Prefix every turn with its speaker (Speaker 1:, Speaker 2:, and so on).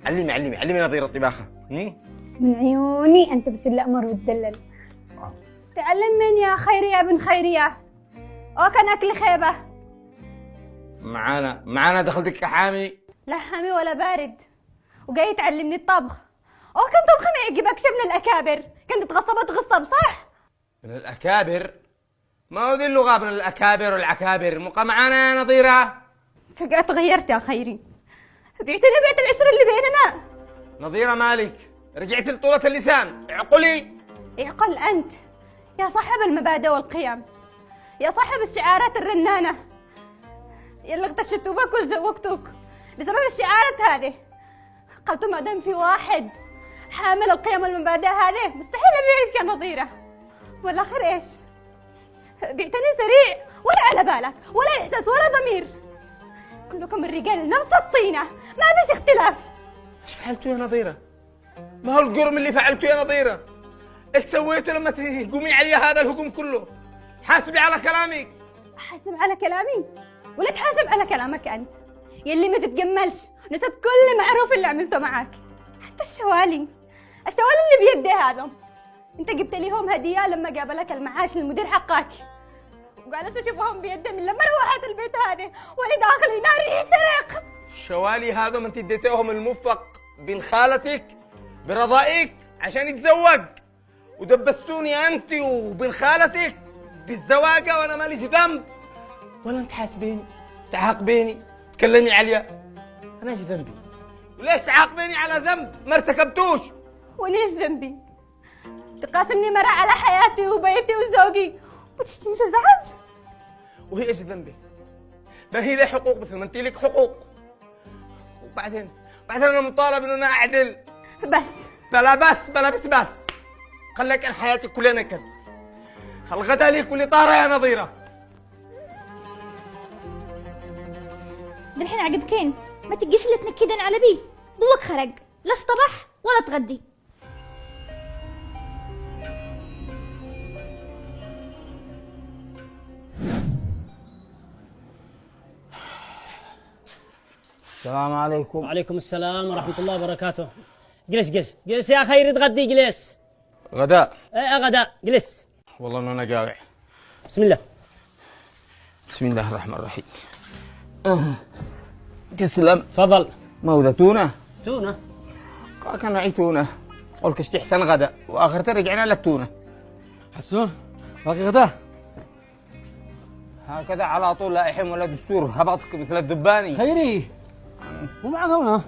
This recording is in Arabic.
Speaker 1: علمي نظيرة الطباخة.
Speaker 2: من عيوني أنت بس اللي أمر وتدلل. تعلم من يا خيرية بن خيرية. كان أكل خيبة.
Speaker 1: معانا دخلتك كحامي.
Speaker 2: لا حامي ولا بارد، وجاي تعلمني الطبخ. كان طبخ ما يعجبكش من الأكابر، كنت تغصب تغصب صح؟
Speaker 1: من الأكابر؟ ما هو ذي اللغة من الأكابر والعكابر، مقى معانا يا نظيرة.
Speaker 2: فجأة تغيرت يا خيري، بعتني بيت العشرة اللي بيننا.
Speaker 1: نظيرة مالك؟ رجعت لطولة اللسان، اعقلي.
Speaker 2: اعقل أنت يا صاحب المبادئ والقيم، يا صاحب الشعارات الرنانة، يلي اغتشتوا بك وزوقتوك بسبب الشعارات هذه. قلت ما دام في واحد حامل القيم والمبادئ هذه مستحيل أبيعك يا نظيرة. والآخر إيش؟ بعتني سريع ولا على بالك ولا إحساس ولا ضمير. كلكم الرجال نفس الطينة، ما فيش اختلاف.
Speaker 1: ايش فعلتوا يا نظيرة؟ ما هو الجرم اللي فعلته يا نظيرة؟ ايش سويتوا لما تهجمي علي هذا الهجوم كله؟ حاسبي على كلامك.
Speaker 2: أحاسب على كلامي ولا تحاسب على كلامك أنت يلي ما تتجملش نسيت كل معروف اللي عملته معاك. حتى الشوالي اللي بيدي هذا انت جبت ليهم هدية لما قابلك المعاش للمدير حقك، وقالوا شوفوهم بيدي من لما روحت البيت هذا واللي داخل نار يحترق.
Speaker 1: الشوالي هذا ما انت اديتيهم الموفق بين خالتك برضائك عشان يتزوج، ودبستوني انت وبين خالتك بالزواجه وانا ماليش ذنب. ولا انت حاسبيني تعاقبيني تكلمي عليا؟ انا ايش ذنبي؟ وليش تعاقبيني على ذنب ما ارتكبتوش؟
Speaker 2: وانا ايش ذنبي؟ تقاسمني مرة على حياتي وبيتي وزوجي وتشتنش زعل.
Speaker 1: وهي ايش ذنبي؟ ما هي لي حقوق مثل ما انت لك حقوق. وبعدين انا مطالب ان انا اعدل. بس خليك عن حياتي كلها نكد. الغدا لي كل طاره يا نظيره.
Speaker 3: دالحين عقبكين ما تجيش اللي تنكدن على بيه، ضوك خرج لا اصطبح ولا تغدي.
Speaker 1: السلام عليكم.
Speaker 4: وعليكم السلام ورحمة الله وبركاته. جلس يا خير تغدي جلس.
Speaker 1: غداء؟
Speaker 4: ايه غداء جلس.
Speaker 1: والله انه انا جائع.
Speaker 4: بسم الله.
Speaker 1: بسم الله الرحمن الرحيم. تسلم.
Speaker 4: تفضل.
Speaker 1: ما هو ذا تونة؟
Speaker 4: تونة؟
Speaker 1: كان معي تونة، قلت استحسن غداء واخرته رجعنا للتونة.
Speaker 5: حسون باقي غداء؟
Speaker 1: هكذا على طول لا إحم ولا دستور، هبطك مثل الذباني.
Speaker 5: خيري ومعك هنا